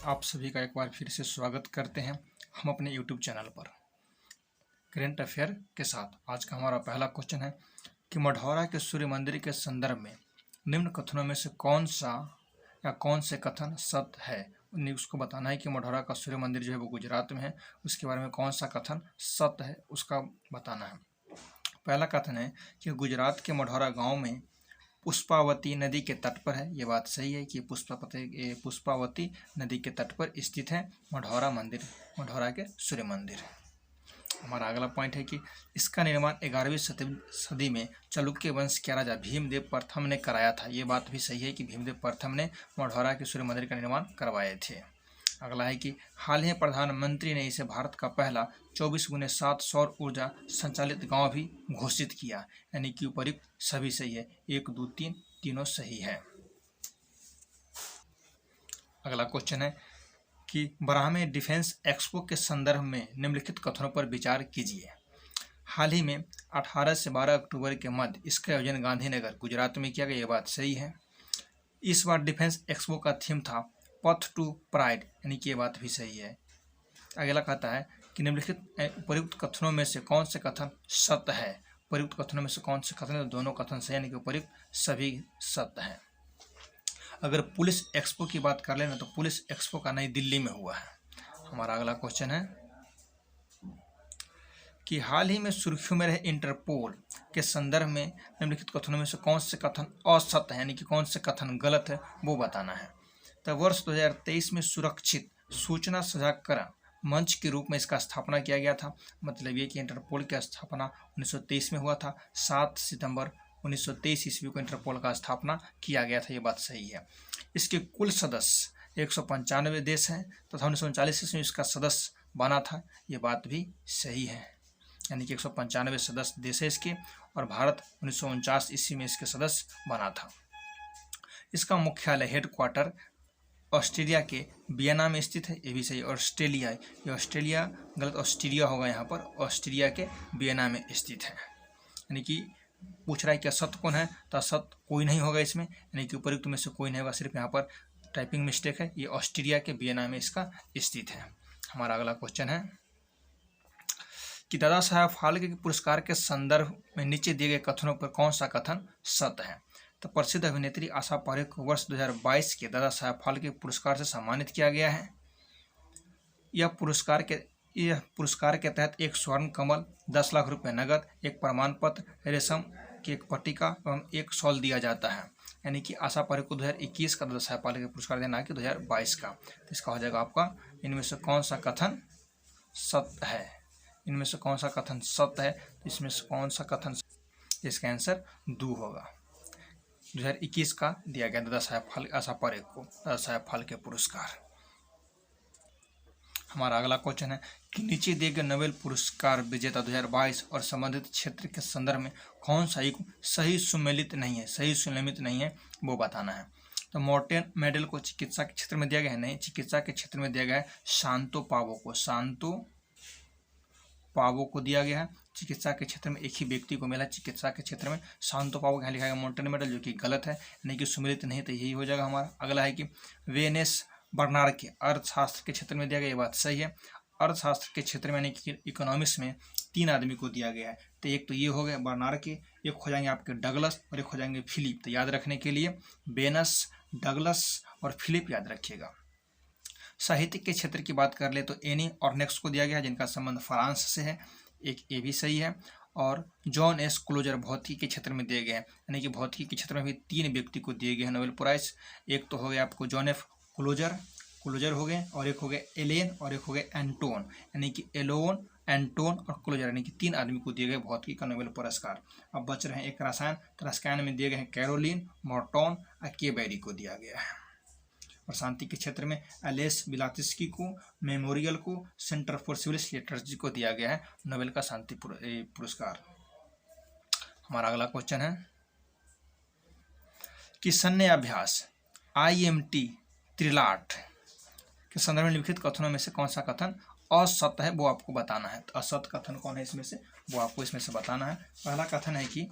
आप सभी का एक बार फिर से स्वागत करते हैं हम अपने YouTube चैनल पर करेंट अफेयर के साथ। आज का हमारा पहला क्वेश्चन है कि मढ़ौरा के सूर्य मंदिर के संदर्भ में निम्न कथनों में से कौन सा या कौन से कथन सत्य है। उसको बताना है कि मढ़ौरा का सूर्य मंदिर जो है वो गुजरात में है, उसके बारे में कौन सा कथन सत्य है उसका बताना है। पहला कथन है कि गुजरात के मढ़ौरा गाँव में पुष्पावती नदी के तट पर है। ये बात सही है कि पुष्पावती नदी के तट पर स्थित है मढ़ौरा मंदिर, मढ़ौरा के सूर्य मंदिर। हमारा अगला पॉइंट है कि इसका निर्माण 11वीं सदी में चालुक्य वंश के राजा भीमदेव प्रथम ने कराया था। ये बात भी सही है कि भीमदेव प्रथम ने मढ़ौरा के सूर्य मंदिर का निर्माण करवाए थे। अगला है कि हाल ही प्रधानमंत्री ने इसे भारत का पहला 24x7 सौर ऊर्जा संचालित गांव भी घोषित किया, यानी कि उपयुक्त सभी सही है, 1, 2, 3 तीनों सही है। अगला क्वेश्चन है कि ब्राह्मे डिफेंस एक्सपो के संदर्भ में निम्नलिखित कथनों पर विचार कीजिए। हाल ही में 18 से 12 अक्टूबर के मध्य इसका आयोजन गांधीनगर गुजरात में किया गया। ये बात सही है। इस बार डिफेंस एक्सपो का थीम था पथ टू प्राइड, यानी कि ये बात भी सही है। अगला कहता है कि निम्नलिखित उपयुक्त कथनों में से कौन से कथन सत्य है। उपयुक्त कथनों में से कौन से कथन है? दोनों कथन सही, यानी कि उपयुक्त सभी सत्य हैं। अगर पुलिस एक्सपो की बात कर लेना तो पुलिस एक्सपो का नई दिल्ली में हुआ है। हमारा अगला क्वेश्चन है कि हाल ही में सुर्खियों में रहे इंटरपोल के संदर्भ में निम्नलिखित कथनों में से कौन से कथन असत्य है, यानी कि कौन से कथन गलत है वो बताना है। तो वर्ष 2023 में सुरक्षित सूचना साझाकरण मंच के रूप में इसका स्थापना किया गया था। मतलब ये कि इंटरपोल की स्थापना 1923 में हुआ था। 7 सितंबर 1923 ईस्वी को इंटरपोल का स्थापना किया गया था। ये बात सही है। इसके कुल सदस्य 195 देश हैं तथा 1939 ईस्वी में इसका सदस्य बना था। ये बात भी सही है, यानी कि 195 सदस्य देश है इसके, और भारत 1949 ईस्वी में इसके सदस्य बना था। इसका मुख्यालय हेडक्वार्टर ऑस्ट्रेलिया के वियना में स्थित है। ये भी सही। ऑस्ट्रेलिया है, ये ऑस्ट्रेलिया गलत, ऑस्ट्रेलिया होगा यहाँ पर, ऑस्ट्रेलिया के वियना में स्थित है। यानी कि पूछ रहा है क्या सत्य कौन है, तो सत्य कोई नहीं होगा इसमें, यानी कि उपयुक्त में से कोई नहीं होगा, सिर्फ यहाँ पर टाइपिंग मिस्टेक है। ये ऑस्ट्रेलिया के वियना में इसका स्थित है। हमारा अगला क्वेश्चन है कि दादा साहब फाल्के के पुरस्कार के संदर्भ में नीचे दिए गए कथनों पर कौन सा कथन सत्य है। तो प्रसिद्ध अभिनेत्री आशा पारेख को वर्ष 2022 के दादा साहब फाल्के पुरस्कार से सम्मानित किया गया है। यह पुरस्कार के तहत एक स्वर्ण कमल, 10 लाख रुपए नगद, एक प्रमाण पत्र, रेशम की एक पट्टिका एवं एक शॉल दिया जाता है। यानी कि आशा पारेख को 2021 का दादा साहब फाल्के पुरस्कार देना है कि 2022 का। तो इसका हो जाएगा आपका इनमें से कौन सा कथन सत्य है। इनमें से कौन सा कथन सत्य है, तो इसमें से कौन सा कथन, इसका आंसर 2 होगा। 2021 का दिया गया दादा साहब फाल्के, आशा पारेख को दादा साहब फाल्के पुरस्कार। हमारा अगला क्वेश्चन है कि नीचे दिए गए नोबेल पुरस्कार विजेता 2022 और संबंधित क्षेत्र के संदर्भ में कौन सा युग्म सही सुमेलित नहीं है, सही सुमेलित नहीं है वो बताना है। तो मॉर्टेन मेडल को चिकित्सा के क्षेत्र में दिया गया है, नहीं, चिकित्सा के क्षेत्र में दिया गया है शांतो पावो को दिया गया है। चिकित्सा के क्षेत्र में एक ही व्यक्ति को मिला, चिकित्सा के क्षेत्र में शांतो पावो यहाँ लिखा गया मॉर्टेन मेडल, जो कि गलत है, यानी कि सुमेलित नहीं, तो यही हो जाएगा हमारा। अगला है कि वेनेस बर्नार्ड के अर्थशास्त्र के क्षेत्र में दिया गया। ये बात सही है। अर्थशास्त्र के क्षेत्र में यानी कि इकोनॉमिक्स में 3 आदमी को दिया गया है। तो एक तो ये हो गए बर्नार्ड के, एक हो जाएंगे आपके डगलस और एक हो जाएंगे फिलिप। तो याद रखने के लिए वेनस, डगलस और फिलिप याद रखिएगा। साहित्य के क्षेत्र की बात कर ले तो एनी और नेक्स्ट को दिया गया है, जिनका संबंध फ्रांस से है, एक ये भी सही है। और जॉन एस क्लोजर भौतिकी के क्षेत्र में दिए गए हैं, यानी कि भौतिकी के क्षेत्र में भी 3 व्यक्ति को दिए गए हैं नोबेल प्राइज। एक तो हो गया आपको जॉन एफ क्लोजर हो गए, और एक हो गए एलेन और एक हो गए एंटोन, यानी कि एलोन, एंटोन और क्लोजर, यानी कि 3 आदमी को दिए गए भौतिकी का नोबेल पुरस्कार। अब बच रहे हैं एक रसायन, तो रसायन में दिए गए हैं कैरोलिन मॉर्टन और के बेरी को दिया गया है। और शांति के क्षेत्र में एलेस बिलातिस्की को, मेमोरियल को, सेंटर फॉर सिविल लिटरेचर को दिया गया है नोबेल का शांति पुरस्कार। हमारा अगला क्वेश्चन है कि सैन्य अभ्यास IMT त्रिलाट के संदर्भ में लिखित कथनों में से कौन सा कथन असत्य है वो आपको बताना है। तो असत्य कथन कौन है इसमें से, वो आपको इसमें से बताना है। पहला कथन है कि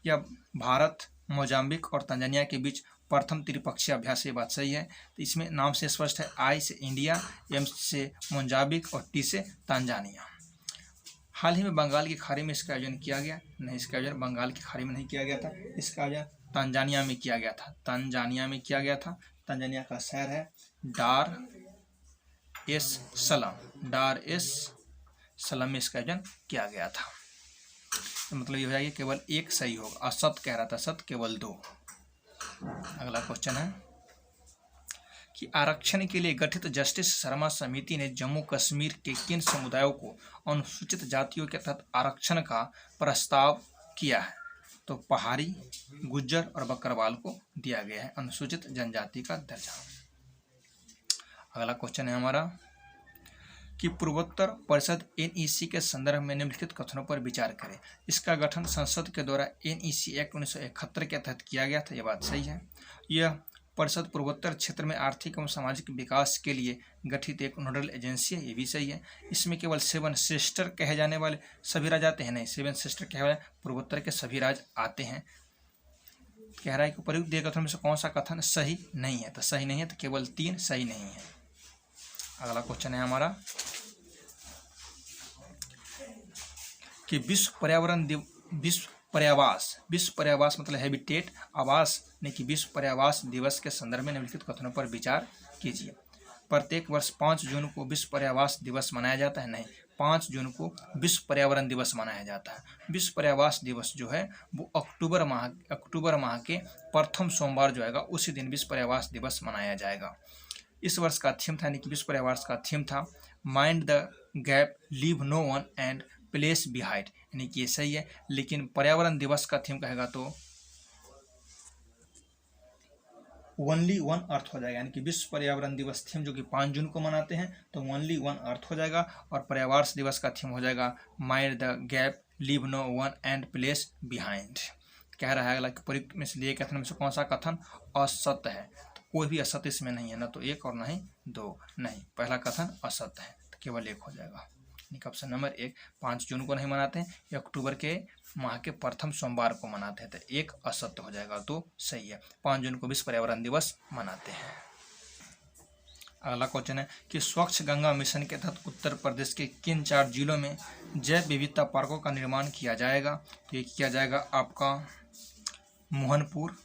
यह भारत मोजाम्बिक और तंजानिया के बीच प्रथम त्रिपक्षीय अभ्यास, ये बात सही है। तो इसमें नाम से स्पष्ट है, आई से इंडिया, एम से मोजाम्बिक और टी से तंजानिया। हाल ही में बंगाल की खाड़ी में इसका आयोजन किया गया? नहीं, इसका आयोजन बंगाल की खाड़ी में नहीं किया गया था, इसका आयोजन तंजानिया में किया गया था। तंजानिया में किया गया था। तंजानिया का शहर है डार एस सलाम। डार एस सलाम में इसका आयोजन किया गया था। तो मतलब ये हो जाएगा केवल एक सही होगा, असत कह रहा था, सत केवल 2। अगला क्वेश्चन है कि आरक्षण के लिए गठित जस्टिस शर्मा समिति ने जम्मू कश्मीर के किन समुदायों को अनुसूचित जातियों के तहत आरक्षण का प्रस्ताव किया है? तो पहाड़ी, गुज्जर और बकरवाल को दिया गया है अनुसूचित जनजाति का दर्जा। अगला क्वेश्चन है हमारा कि पूर्वोत्तर परिषद NEC के संदर्भ में निम्नलिखित कथनों पर विचार करें। इसका गठन संसद के द्वारा NEC एक्ट 1971 के तहत किया गया था, यह बात सही है। यह परिषद पूर्वोत्तर क्षेत्र में आर्थिक एवं सामाजिक विकास के लिए गठित एक नोडल एजेंसी है, ये भी सही है। इसमें केवल 7 सिस्टर कहे जाने वाले सभी राज्य आते हैं? नहीं, 7 सिस्टर कहे वाले पूर्वोत्तर के सभी राज्य आते हैं। कह रहा है कि उपयुक्त दिए कथनों में से कौन सा कथन सही नहीं है? तो सही नहीं है, तो केवल 3 सही नहीं है। अगला क्वेश्चन है हमारा कि विश्व पर्यावास मतलब हैबिटेट आवास ने कि विश्व पर्यावास दिवस के संदर्भ में निम्नलिखित कथनों पर विचार कीजिए। प्रत्येक वर्ष 5 जून को विश्व पर्यावास दिवस मनाया जाता है? नहीं, 5 जून को विश्व पर्यावरण दिवस मनाया जाता है। विश्व पर्यावास दिवस जो है वो अक्टूबर माह के प्रथम सोमवार जो आएगा उसी दिन विश्व पर्यावास दिवस मनाया जाएगा। इस वर्ष का थीम था, यानी कि विश्व पर्यावास का थीम था mind the gap, leave no one and place behind, यानी कि ये सही है। लेकिन पर्यावरण दिवस का थीम कहेगा तो ओनली वन अर्थ हो जाएगा, यानी कि विश्व पर्यावरण दिवस थीम जो कि 5 जून को मनाते हैं तो ओनली वन अर्थ हो जाएगा। और पर्यावरण दिवस का थीम हो जाएगा mind the gap, leave no one and place behind. कह रहा है अगला कि प्रयुक्त में से दिए कथन में से कौन सा कथन असत्य है? तो कोई भी असत्य इसमें नहीं है, ना तो 1 और ना ही 2। नहीं, पहला कथन असत्य है, तो केवल 1 हो जाएगा। ऑप्शन नंबर 1 5 जून को नहीं मनाते हैं, ये अक्टूबर के माह के प्रथम सोमवार को मनाते हैं, तो 1 असत्य हो जाएगा, 2 सही है। 5 जून को विश्व पर्यावरण दिवस मनाते हैं। अगला क्वेश्चन है कि स्वच्छ गंगा मिशन के तहत उत्तर प्रदेश के किन 4 जिलों में जैव विविधता पार्कों का निर्माण किया जाएगा? तो ये किया जाएगा आपका मोहनपुर,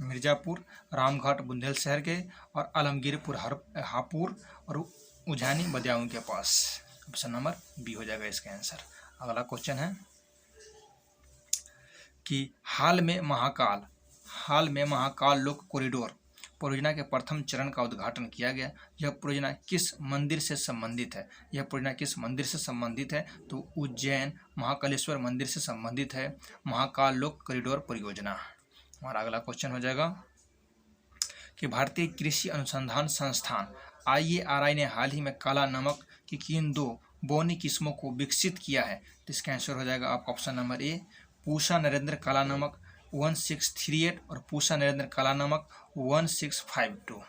मिर्जापुर, रामघाट बुंदेलशहर के, और आलमगीरपुर हापुड़ और उज्जैनी बदायूं के पास। ऑप्शन नंबर बी हो जाएगा इसका आंसर। अगला क्वेश्चन है कि हाल में महाकाल लोक कॉरिडोर परियोजना के प्रथम चरण का उद्घाटन किया गया। यह परियोजना किस मंदिर से संबंधित है? यह परियोजना किस मंदिर से संबंधित है? तो उज्जैन महाकालेश्वर मंदिर से संबंधित है महाकाल लोक कॉरिडोर परियोजना। हमारा अगला क्वेश्चन हो जाएगा कि भारतीय कृषि अनुसंधान संस्थान IARI ने हाल ही में काला नमक की किन 2 बोनी किस्मों को विकसित किया है? तो इसका आंसर हो जाएगा आपका ऑप्शन नंबर ए पूषा नरेंद्र काला नमक 1638 और पूषा नरेंद्र काला नमक 1652।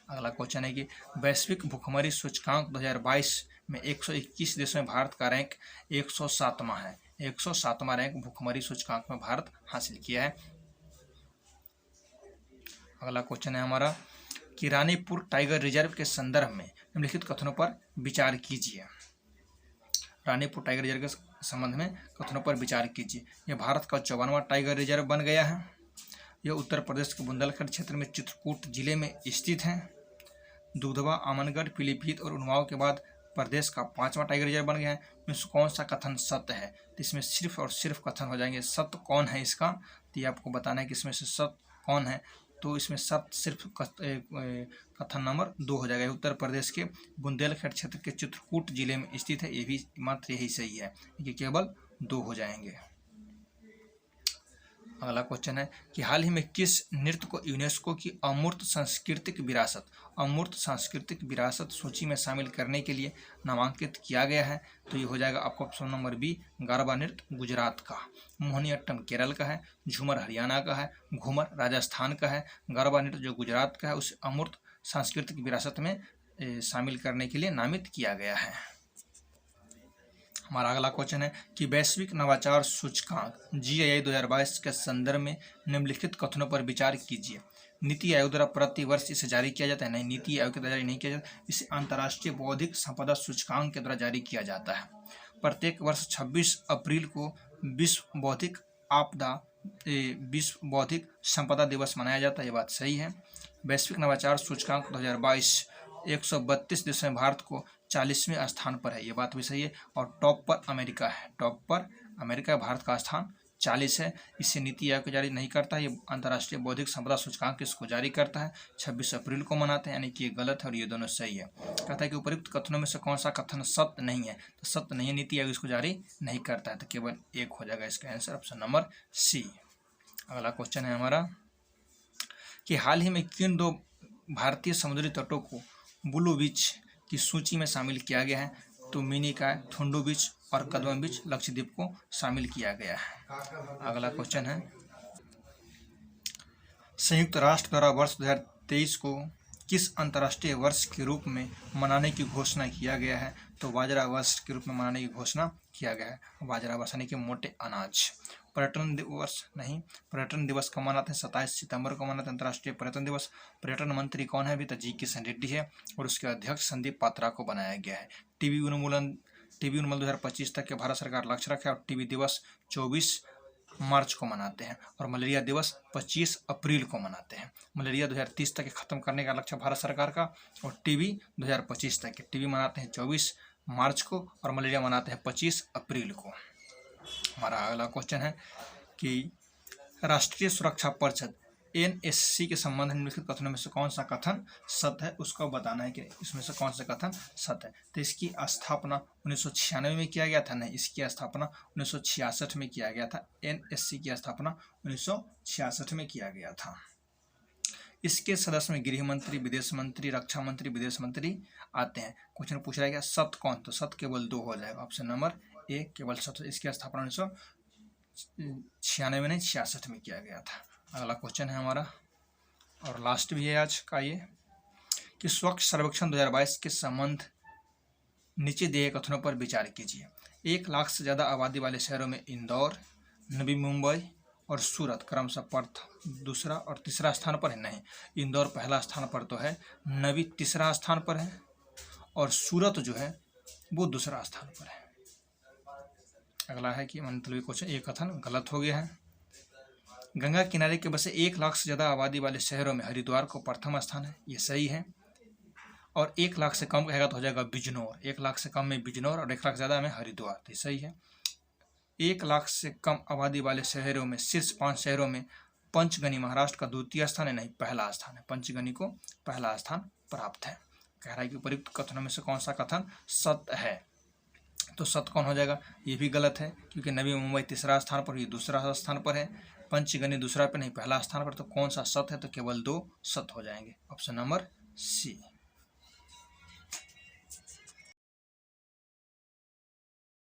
अगला क्वेश्चन है कि वैश्विक भुखमरी सूचकांक 2022 में 121 देशों में भारत का रैंक 107वां है। 107वां रैंक भुखमरी सूचकांक में भारत हासिल किया है। अगला क्वेश्चन है हमारा कि रानीपुर टाइगर रिजर्व के संदर्भ में निम्नलिखित कथनों पर विचार कीजिए। रानीपुर टाइगर रिजर्व के संबंध में कथनों पर विचार कीजिए। यह भारत का 54वां टाइगर रिजर्व बन गया है। यह उत्तर प्रदेश के बुंदेलखंड क्षेत्र में चित्रकूट जिले में स्थित है। दुधवा, आमनगढ़, पीलीभीत और उन्नाव के बाद प्रदेश का 5वां टाइगर रिजर्व बन गया है। इसमें कौन सा कथन सत्य है? तो इसमें सिर्फ और सिर्फ कथन हो जाएंगे सत्य कौन है इसका, तो ये आपको बताना है कि इसमें से सत्य कौन है। तो इसमें सत्य सिर्फ कथन नंबर 2 हो जाएगा। उत्तर प्रदेश के बुंदेलखंड क्षेत्र के चित्रकूट जिले में स्थित है, ये भी मात्र यही सही है, ये केवल 2 हो जाएंगे। अगला क्वेश्चन है कि हाल ही में किस नृत्य को यूनेस्को की अमूर्त सांस्कृतिक विरासत सूची में शामिल करने के लिए नामांकित किया गया है? तो ये हो जाएगा आपको ऑप्शन नंबर बी गरबा नृत्य गुजरात का, मोहिनीअट्टम केरल का है, झूमर हरियाणा का है, घूमर राजस्थान का है। गरबा नृत्य जो गुजरात का है उसे अमूर्त सांस्कृतिक विरासत में शामिल करने के लिए नामित किया गया है। हमारा अगला क्वेश्चन है कि वैश्विक नवाचार सूचकांक GAI 2022 के संदर्भ में निम्नलिखित कथनों पर विचार कीजिए। नीति आयोग द्वारा प्रति वर्ष इसे जारी किया जाता है? नहीं, नीति आयोग के द्वारा जारी नहीं किया जाता, इसे अंतर्राष्ट्रीय बौद्धिक संपदा सूचकांक के द्वारा जारी किया जाता है। प्रत्येक वर्ष 26 अप्रैल को विश्व बौद्धिक संपदा दिवस मनाया जाता है। ये बात सही है। वैश्विक नवाचार सूचकांक 2022 132 देशों में भारत को 40वें स्थान पर है। ये बात भी सही है। और टॉप पर अमेरिका है, भारत का स्थान 40 है। इसे नीति आयोग जारी नहीं करता है, ये अंतर्राष्ट्रीय बौद्धिक संपदा सूचकांक इसको जारी करता है। 26 अप्रैल को मनाते हैं, यानी कि ये गलत है और ये दोनों सही है। कहता है कि उपयुक्त कथनों में से कौन सा कथन सत्य नहीं है? तो सत्य नहीं है, नीति आयोग इसको जारी नहीं करता है, तो केवल एक हो जाएगा इसका आंसर, ऑप्शन नंबर सी। अगला क्वेश्चन है हमारा कि हाल ही में किन 2 भारतीय समुद्री तटों को ब्लू बीच की सूची में शामिल किया गया है? तो मिनिकॉय, थुंडू बीच और कदम बीच लक्षद्वीप को शामिल किया गया है। अगला क्वेश्चन है संयुक्त राष्ट्र द्वारा वर्ष 2023 को किस अंतर्राष्ट्रीय वर्ष के रूप में मनाने की घोषणा किया गया है? तो बाजरा वर्ष के रूप में मनाने की घोषणा किया गया है। बाजरा वर्ष यानी कि मोटे अनाज। पर्यटन दिवस नहीं, पर्यटन दिवस कब मनाते हैं? 27 सितंबर को मनाते हैं अंतर्राष्ट्रीय पर्यटन दिवस। पर्यटन मंत्री कौन है? अभी तो जी किशन रेड्डी है और उसके अध्यक्ष संदीप पात्रा को बनाया गया है। टीबी उन्मूलन 2025 तक के भारत सरकार लक्ष्य रखे और टीबी दिवस 24 मार्च को मनाते हैं और मलेरिया दिवस 25 अप्रैल को मनाते हैं। मलेरिया 2030 तक खत्म करने का लक्ष्य भारत सरकार का और टीबी 2025 तक। टीबी मनाते हैं 24 मार्च को और मलेरिया मनाते हैं 25 अप्रैल को। हमारा अगला क्वेश्चन है कि राष्ट्रीय सुरक्षा परिषद NSC के संबंध में निम्नलिखित कथनों में से कौन सा कथन सत्य है? उसको बताना है कि इसमें से कौन सा कथन सत्य है। तो इसकी स्थापना 1996 में किया गया था? नहीं, इसकी स्थापना 1966 में किया गया था। NSC की स्थापना 1966 में किया गया था। इसके सदस्य में गृह मंत्री, विदेश मंत्री, रक्षा मंत्री, विदेश मंत्री आते हैं। क्वेश्चन पूछ रहा है क्या सत्य कौन? तो सत्य केवल 2 हो जाएगा, ऑप्शन नंबर ए केवल सत्य। इसकी स्थापना 1996 में नहीं 66 में किया गया था। अगला क्वेश्चन है हमारा और लास्ट भी है आज का ये कि स्वच्छ सर्वेक्षण 2022 के संबंध नीचे दिए कथनों पर विचार कीजिए। 1 लाख से ज़्यादा आबादी वाले शहरों में इंदौर, नवी मुंबई और सूरत क्रमशः प्रथम, दूसरा और तीसरा स्थान पर है? नहीं, इंदौर पहला स्थान पर तो है, नवी तीसरा स्थान पर है और सूरत जो है वो दूसरा स्थान पर है। अगला है कि मतलब क्वेश्चन एक कथन गलत हो गया है। गंगा किनारे के बसे 1 लाख से ज़्यादा आबादी वाले शहरों में हरिद्वार को प्रथम स्थान है, ये सही है। और 1 लाख से कम कहेगा तो हो जाएगा बिजनौर। 1 लाख से कम में बिजनौर और 1 लाख से ज़्यादा में हरिद्वार, तो सही है। 1 लाख से कम आबादी वाले शहरों में शीर्ष 5 शहरों में पंचगनी महाराष्ट्र का द्वितीय स्थान है? नहीं, पहला स्थान है। पंचगनी को पहला स्थान प्राप्त है। कह रहा है कि उपयुक्त कथनों में से कौन सा कथन सत्य है? तो सत्य कौन हो जाएगा? ये भी गलत है क्योंकि नवी मुंबई तीसरा स्थान पर, ये दूसरा स्थान पर है। पंचगनी दूसरा पे नहीं, पहला स्थान पर। तो कौन सा सत्य है? तो केवल 2 सत्य हो जाएंगे, ऑप्शन नंबर सी।